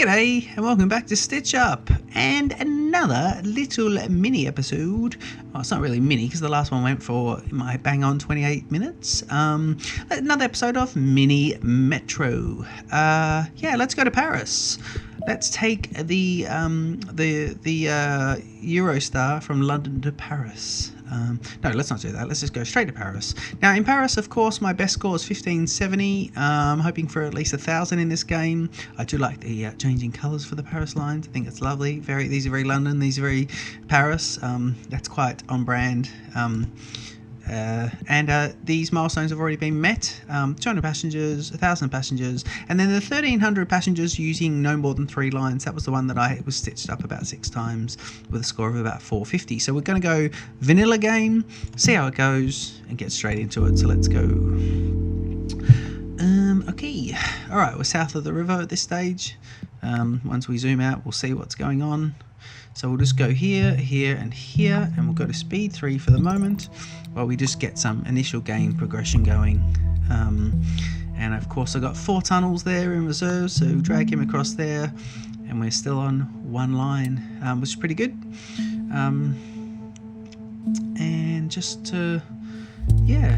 G'day and welcome back to Stitch Up and another little mini episode. Well, it's not really mini because the last one went for my bang on 28 minutes. Another episode of Mini Metro. Yeah, let's go to Paris. Let's take the Eurostar from London to Paris. No, let's not do that. Let's just go straight to Paris. Now, in Paris, of course, my best score is 1570. I'm hoping for at least 1,000 in this game. I do like the changing colours for the Paris lines. I think it's lovely. These are very London. These are very Paris. That's quite on brand. And these milestones have already been met. 200 passengers, 1,000 passengers, and then the 1,300 passengers using no more than 3 lines. That was the one that I was stitched up about 6 times with a score of about 450. So we're going to go vanilla game, see how it goes, and get straight into it. So let's go. Okay. All right, we're south of the river at this stage. Once we zoom out, we'll see what's going on. So we'll just go here, here, and here, and we'll go to speed 3 for the moment, while we just get some initial game progression going. And of course I've got 4 tunnels there in reserve, so drag him across there, and we're still on 1 line, which is pretty good. And just to, yeah,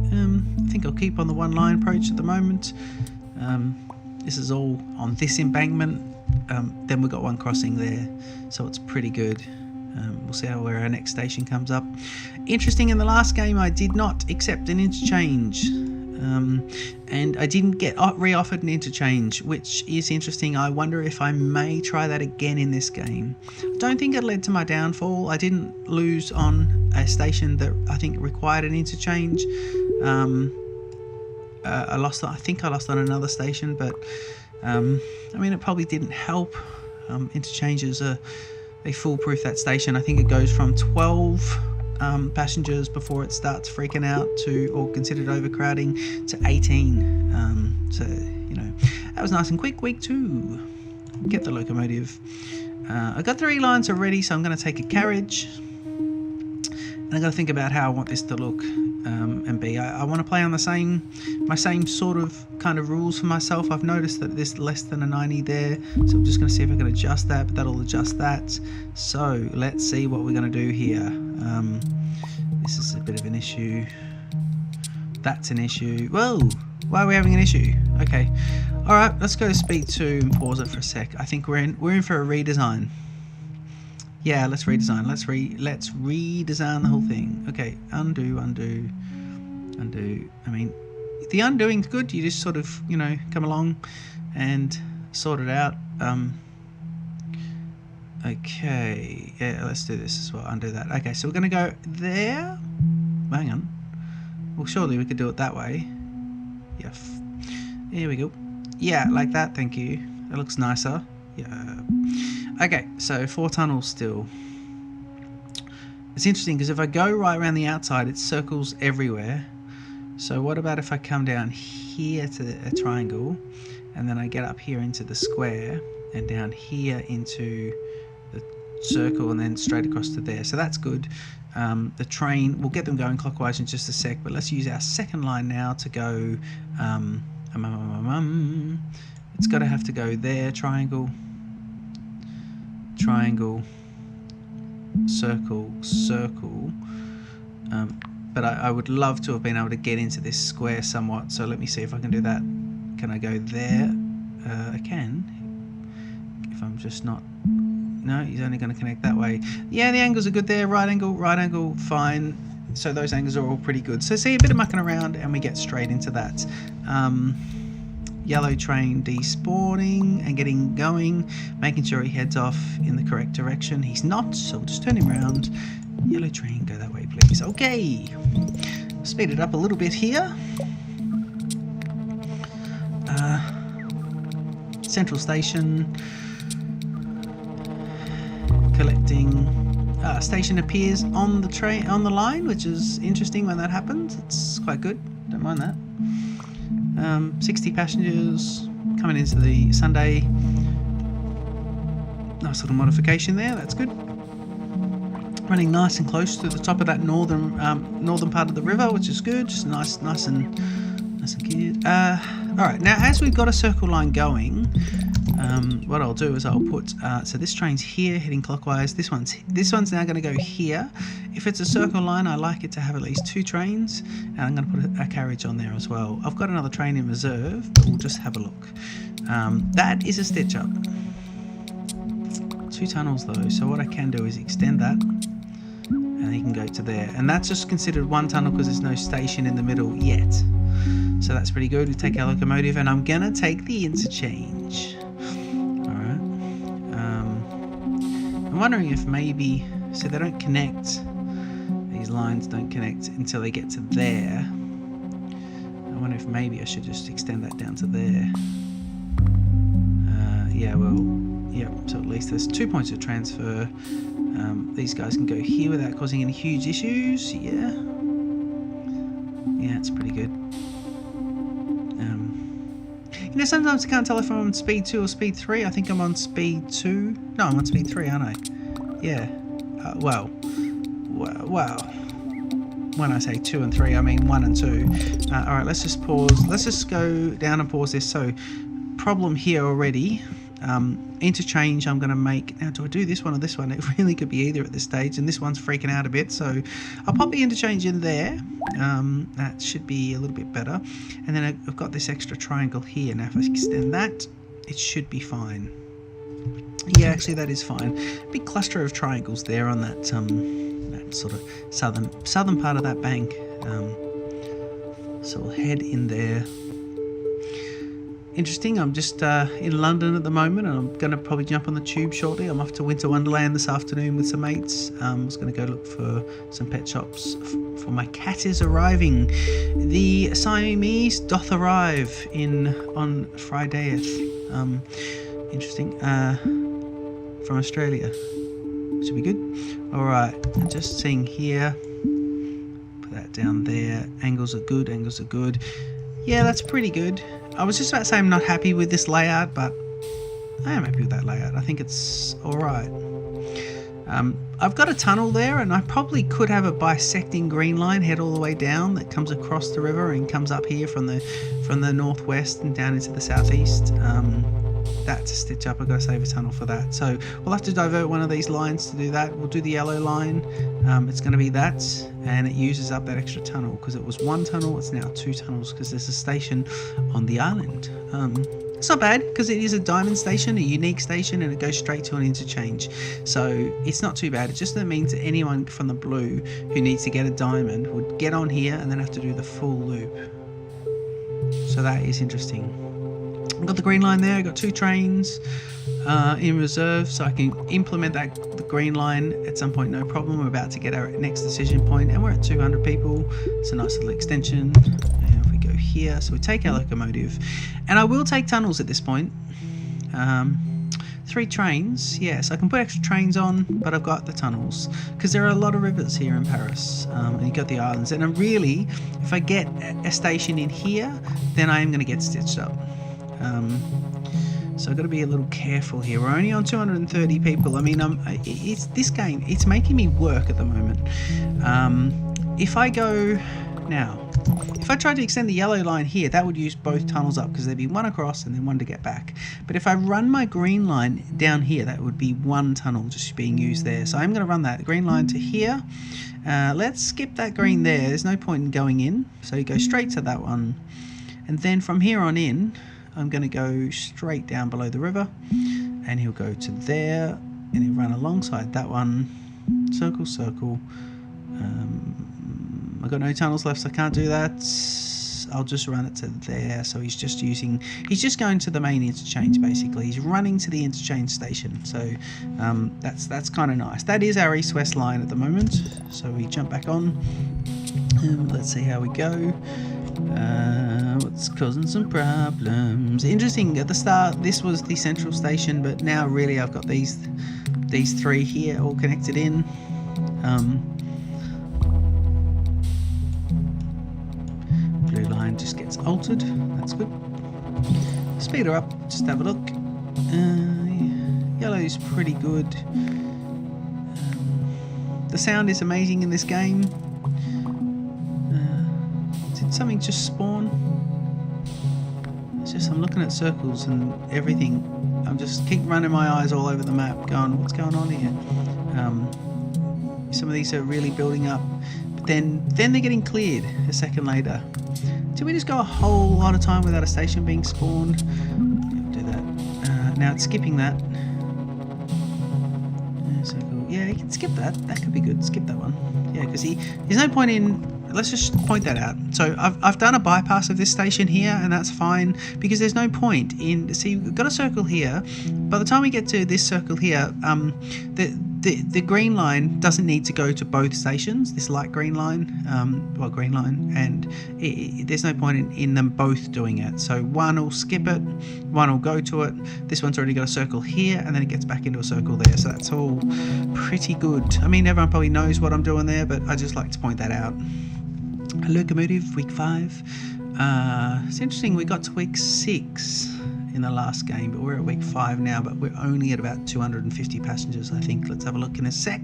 I think I'll keep on the 1 line approach at the moment. This is all on this embankment. Then we've got 1 crossing there, so it's pretty good. We'll see where our next station comes up. Interesting, in the last game I did not accept an interchange, and I didn't get re-offered an interchange, which is interesting. I wonder if I may try that again in this game. I don't think it led to my downfall. I didn't lose on a station that I think required an interchange. I think I lost on another station, but I mean, it probably didn't help. Interchanges they foolproof that station. I think it goes from 12 passengers before it starts freaking out or considered overcrowding to 18. So, you know, that was nice and quick. Week 2, get the locomotive. I got 3 lines already, so I'm going to take a carriage. And I've got to think about how I want this to look and be. I want to play on my same sort of kind of rules for myself. I've noticed that there's less than a 90 there, so I'm just going to see if I can adjust that, but that'll adjust that. So let's see what we're going to do here. This is a bit of an issue. That's an issue. Whoa, why are we having an issue? Okay, all right, let's go to speed 2 and pause it for a sec. I think we're in for a redesign. Yeah, let's redesign. Let's redesign the whole thing. Okay, undo. I mean, the undoing's good. You just sort of, you know, come along and sort it out. Okay, yeah, let's do this as well. Undo that. Okay, so we're going to go there. Hang on. Well, surely we could do it that way. Yeah. Here we go. Yeah, like that. Thank you. That looks nicer. Yeah. Okay, so 4 tunnels still. It's interesting because if I go right around the outside, it circles everywhere. So what about if I come down here to a triangle, and then I get up here into the square, and down here into the circle, and then straight across to there. So that's good. The train, we'll get them going clockwise in just a sec, but let's use our second line now to go. It's got to have to go there, triangle, circle, but I would love to have been able to get into this square somewhat, so let me see if I can do that. Can I go there? I can, if I'm just not. No, he's only going to connect that way. Yeah, the angles are good there. Right angle, fine. So those angles are all pretty good. So see, a bit of mucking around and we get straight into that. Yellow train despawning and getting going, making sure he heads off in the correct direction. He's not, so we'll just turn him around. Yellow train, go that way, please. Okay, speed it up a little bit here. Central station, collecting. Station appears on the train, on the line, which is interesting when that happens. It's quite good. Don't mind that. 60 passengers coming into the Sunday. Nice little modification there. That's good. Running nice and close to the top of that northern part of the river, which is good. Just nice and good. All right. Now, as we've got a circle line going, what I'll do is I'll put so this train's here heading clockwise, this one's now going to go here. If it's a circle line, I like it to have at least 2 trains, and I'm going to put a carriage on there as well. I've got another train in reserve, but we'll just have a look. That is a stitch up. 2 tunnels though, so what I can do is extend that, and you can go to there, and that's just considered 1 tunnel because there's no station in the middle yet. So that's pretty good. We take our locomotive, and I'm gonna take the interchange. Alright. I'm wondering if maybe, so they don't connect, these lines don't connect until they get to there. I wonder if maybe I should just extend that down to there. Yeah, well, yeah, so at least there's 2 points of transfer. These guys can go here without causing any huge issues. Yeah, it's pretty good. You know, sometimes I can't tell if I'm on speed 2 or speed 3. I think I'm on speed 2. No, I'm on speed 3, aren't I? Yeah. Well. When I say 2 and 3, I mean 1 and 2. Alright, let's just pause. Let's just go down and pause this. So, problem here already. Interchange I'm going to make. Now, do I do this one or this one? It really could be either at this stage, and this one's freaking out a bit, so I'll pop the interchange in there. That should be a little bit better. And then I've got this extra triangle here. Now if I extend that, it should be fine. Yeah, actually that is fine. Big cluster of triangles there on that that sort of southern part of that bank. So we'll head in there. Interesting, I'm just in London at the moment, and I'm going to probably jump on the tube shortly. I'm off to Winter Wonderland this afternoon with some mates. I was going to go look for some pet shops for my cat is arriving. The Siamese doth arrive on Fridayeth. Interesting. From Australia. Should be good. Alright, I'm just seeing here. Put that down there. Angles are good, angles are good. Yeah, that's pretty good. I was just about to say I'm not happy with this layout, but I am happy with that layout. I think it's alright. I've got a tunnel there, and I probably could have a bisecting green line head all the way down that comes across the river and comes up here from the northwest and down into the southeast. That's a stitch up. I've got to save a tunnel for that. So we'll have to divert one of these lines to do that. We'll do the yellow line. It's going to be that, and it uses up that extra tunnel because it was 1 tunnel. It's now 2 tunnels because there's a station on the island. It's not bad because it is a diamond station, a unique station, and it goes straight to an interchange. So it's not too bad. It just means that anyone from the blue who needs to get a diamond would get on here and then have to do the full loop. So that is interesting. I've got the green line there. I've got 2 trains in reserve, so I can implement the green line at some point, no problem. We're about to get our next decision point, and we're at 200 people. It's a nice little extension. And if we go here, so we take our locomotive, and I will take tunnels at this point. 3 trains, yes, I can put extra trains on, but I've got the tunnels because there are a lot of rivers here in Paris, and you've got the islands. And really, if I get a station in here, then I am going to get stitched up. So I've got to be a little careful here. We're only on 230 people. I mean, it's this game. It's making me work at the moment. If I go now, if I tried to extend the yellow line here, that would use both tunnels up because there'd be 1 across and then 1 to get back. But if I run my green line down here, that would be 1 tunnel just being used there. So I'm going to run that green line to here. Let's skip that green there. There's no point in going in. So you go straight to that one. And then from here on in, I'm going to go straight down below the river, and he'll go to there, and he'll run alongside that one, circle, circle. I've got no tunnels left, so I can't do that. I'll just run it to there. So he's just going to the main interchange, basically. He's running to the interchange station. So that's kind of nice. That is our east-west line at the moment. So we jump back on. Let's see how we go. What's causing some problems? Interesting, at the start this was the central station, but now really I've got these 3 here all connected in. Blue line just gets altered. That's good. Speed her up, just have a look. Yellow's pretty good. The sound is amazing in this game. Did something just spawn? It's just I'm looking at circles and everything I'm just keep running my eyes all over the map, going, what's going on here? Some of these are really building up, but then they're getting cleared a second later. Did we just go a whole lot of time without a station being spawned? Do that. Now it's skipping that. So cool. Yeah, you can skip that. That could be good. Skip that one. Yeah, because there's no point in. Let's just point that out. So I've done a bypass of this station here, and that's fine because there's no point in. See, we've got a circle here. By the time we get to this circle here, the green line doesn't need to go to both stations. This light green line, green line, and there's no point in them both doing it. So one will skip it, one will go to it. This one's already got a circle here, and then it gets back into a circle there. So that's all pretty good. I mean, everyone probably knows what I'm doing there, but I just like to point that out. A locomotive, week 5. It's interesting, we got to week 6 in the last game, but we're at week 5 now, but we're only at about 250 passengers, I think. Let's have a look in a sec.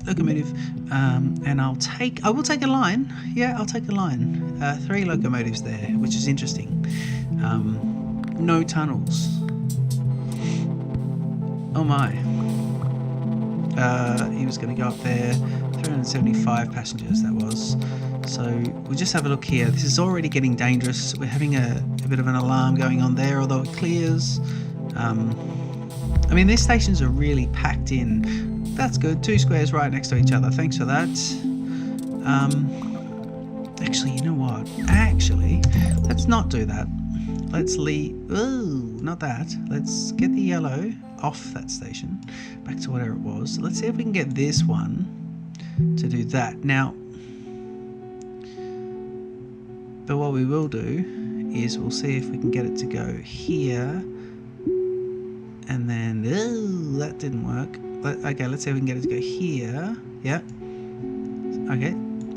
Locomotive, and I will take a line. Yeah, I'll take a line. 3 locomotives there, which is interesting. No tunnels. Oh my. He was going to go up there. 375 passengers, that was. So we'll just have a look here. This is already getting dangerous. We're having a bit of an alarm going on there, although it clears. I mean, these stations are really packed in. That's good. 2 squares right next to each other. Thanks for that. Actually, you know what? Actually, let's not do that. Let's leave. Ooh, not that. Let's get the yellow off that station. Back to whatever it was. Let's see if we can get this one to do that. Now, but what we will do is we'll see if we can get it to go here, and then that didn't work. Okay, let's see if we can get it to go here. Yeah. Okay.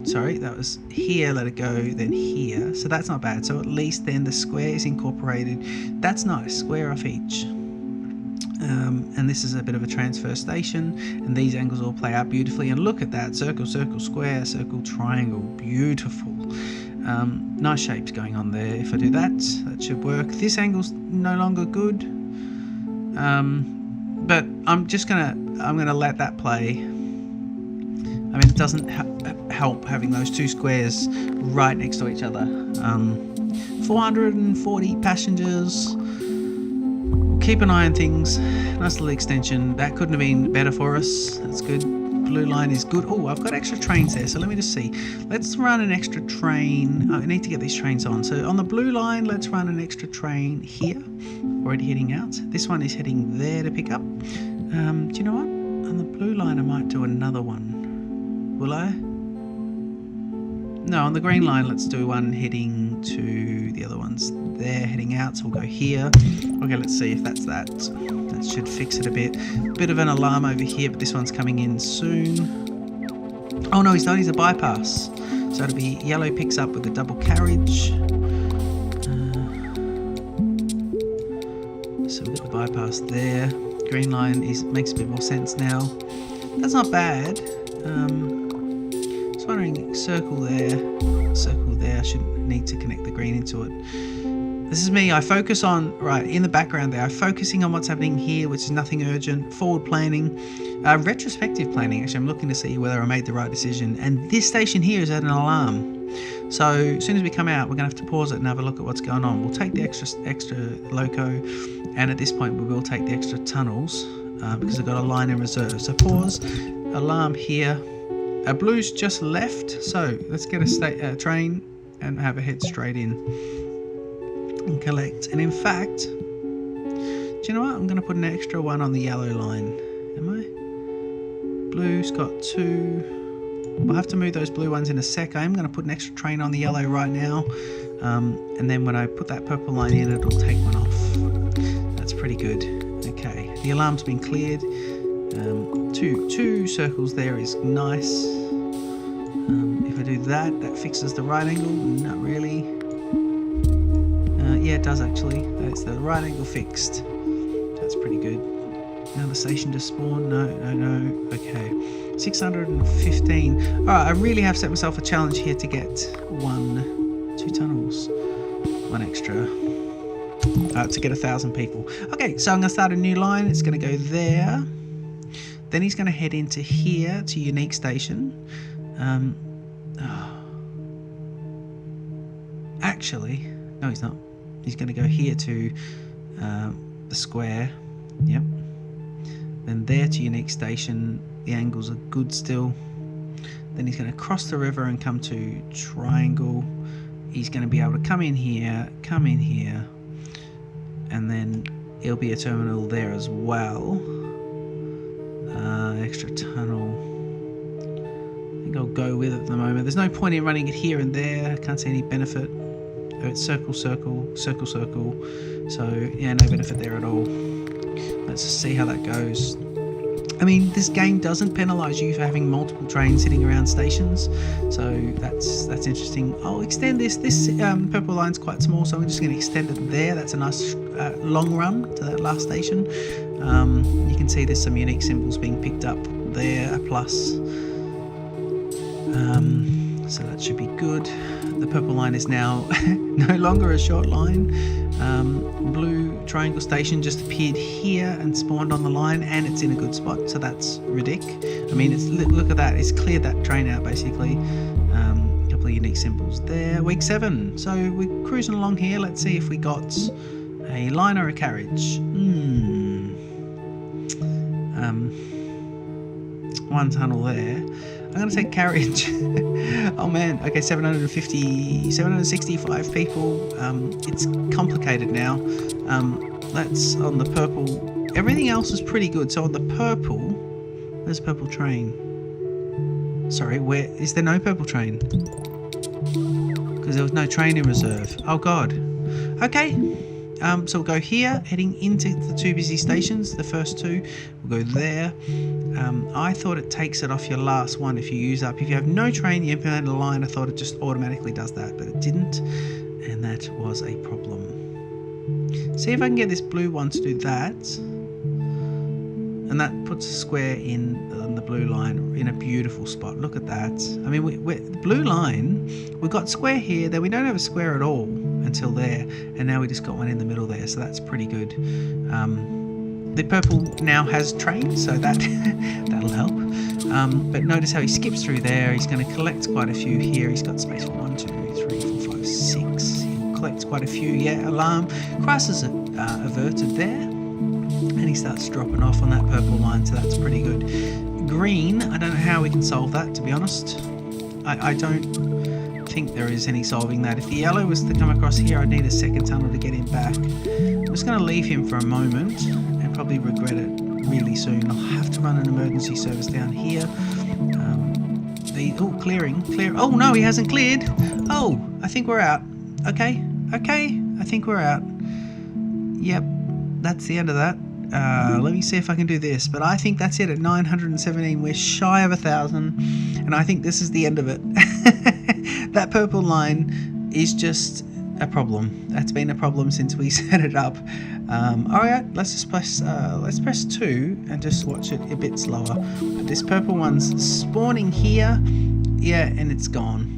Sorry, that was here. Let it go. Then here. So that's not bad. So at least then the square is incorporated. That's nice. Square off each. And this is a bit of a transfer station, and these angles all play out beautifully. And look at that, circle, circle, square, circle, triangle, beautiful. Nice shapes going on there. If I do that, that should work. This angle's no longer good, but I'm gonna let that play. I mean, it doesn't help having those 2 squares right next to each other. 440 passengers. Keep an eye on things. Nice little extension. That couldn't have been better for us. That's good. Blue line is good. Oh, I've got extra trains there, so let me just see. Let's run an extra train. I need to get these trains on. So on the blue line, let's run an extra train here. Already heading out. This one is heading there to pick up. Do you know what? On the blue line, I might do another one. Will I? No, on the green line, let's do one heading to the other ones. They're heading out, so we'll go here. Okay, let's see if that's that. That should fix it a bit. Bit of an alarm over here, but this one's coming in soon. Oh no, he's not. He's a bypass. So it'll be yellow picks up with a double carriage. So we've got the bypass there. Green line makes a bit more sense now. That's not bad. Just wondering, circle there. I shouldn't need to connect the green into it. This is me. I focus on, right, in the background there, I'm focusing on what's happening here, which is nothing urgent. Forward planning, retrospective planning. Actually, I'm looking to see whether I made the right decision. And this station here is at an alarm. So as soon as we come out, we're going to have to pause it and have a look at what's going on. We'll take the extra loco, and at this point, we will take the extra tunnels because I've got a line in reserve. So pause, alarm here. Blue's just left, so let's get a train and have a head straight in and collect. And in fact, do you know what? I'm going to put an extra one on the yellow line. Am I? Blue's got 2. We'll have to move those blue ones in a sec. I am going to put an extra train on the yellow right now, and then when I put that purple line in, it'll take one off. That's pretty good. Okay, the alarm's been cleared. Two circles there is nice. If I do that fixes the right angle. Not really. Yeah, it does actually. That's the right angle fixed. That's pretty good. Now the station just spawned. No. Okay. 615. Alright, I really have set myself a challenge here to get 2 tunnels. 1 extra. to get 1,000 people. Okay, so I'm going to start a new line. It's going to go there. Then he's going to head into here to unique station. Actually, no, he's not. He's going to go here to the square. Yep. Then there to unique station. The angles are good still. Then he's going to cross the river and come to triangle. He's going to be able to come in here, and then it'll be a terminal there as well. Extra tunnel. I think I'll go with it at the moment. There's no point in running it here and there. I can't see any benefit. Oh, it's circle, circle, circle, circle. So yeah, no benefit there at all. Let's just see how that goes. I mean, this game doesn't penalise you for having multiple trains sitting around stations, so that's interesting. I'll extend this. This purple line's quite small, so I'm just going to extend it there. That's a nice long run to that last station. You can see there's some unique symbols being picked up there, a plus. So that should be good. The purple line is now no longer a short line. Blue triangle station just appeared here and spawned on the line, and it's in a good spot, so that's ridiculous. I mean, look at that, it's cleared that train out basically. A couple of unique symbols there. Week 7, so we're cruising along here. Let's see if we got a line or a carriage. One tunnel there. I'm going to say carriage. Oh man, okay, 765 people. It's complicated now. That's on the purple. Everything else is pretty good. So on the purple, there's a purple train. Sorry, where is there no purple train? Because there was no train in reserve. Oh god. Okay. So we'll go here, heading into the 2 busy stations. The first 2, we'll go there. I thought it takes it off your last one if you use up. If you have no train, you implement a line. I thought it just automatically does that, but it didn't, and that was a problem. See if I can get this blue one to do that, and that puts a square in on the blue line in a beautiful spot. Look at that. I mean, the blue line, we've got square here, then we don't have a square at all until there, and now we just got one in the middle there, so that's pretty good. The purple now has trains, so that'll help. But notice how he skips through there. He's going to collect quite a few here. He's got space for 1, 2, 3, 4, 5, 6. He'll collect quite a few. Yeah, alarm. Crisis averted there. And he starts dropping off on that purple line, so that's pretty good. Green, I don't know how we can solve that, to be honest. I don't think there is any solving that. If the yellow was to come across here, I'd need a second tunnel to get him back. I'm just going to leave him for a moment and probably regret it really soon. I'll have to run an emergency service down here. Clear. Oh no, he hasn't cleared. Oh, I think we're out. Okay, I think we're out. Yep, that's the end of that. Let me see if I can do this, but I think that's it at 917. We're shy of 1,000, and I think this is the end of it. That purple line is just a problem. That's been a problem since we set it up. All right, let's press 2 and just watch it a bit slower. This purple one's spawning here, yeah, and it's gone.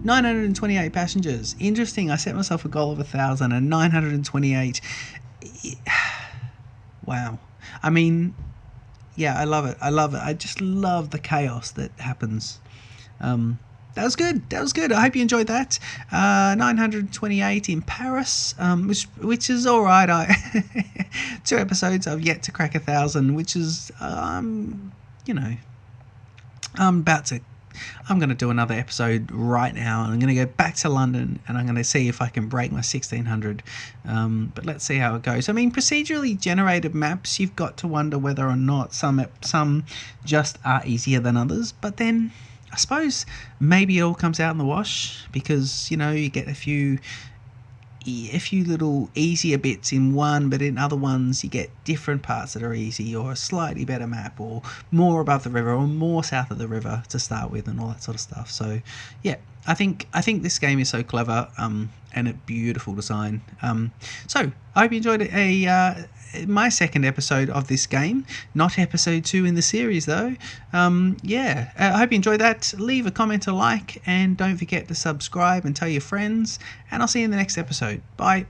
928 passengers. Interesting. I set myself a goal of 1,000 and 928. Wow. I mean, yeah, I love it. I just love the chaos that happens. That was good. I hope you enjoyed that. 928 in Paris, which is all right. 2 episodes. I've yet to crack 1,000, which is, you know, I'm going to do another episode right now. I'm going to go back to London and I'm going to see if I can break my 1,600. But let's see how it goes. I mean, procedurally generated maps, you've got to wonder whether or not some just are easier than others. But then I suppose maybe it all comes out in the wash because, you know, you get a few little easier bits in one, but in other ones you get different parts that are easy, or a slightly better map, or more above the river, or more south of the river to start with, and all that sort of stuff. So yeah, I think this game is so clever, and a beautiful design. So I hope you enjoyed my second episode of this game, not episode 2 in the series though. Yeah, I hope you enjoyed that. Leave a comment, a like, and don't forget to subscribe and tell your friends, and I'll see you in the next episode. Bye.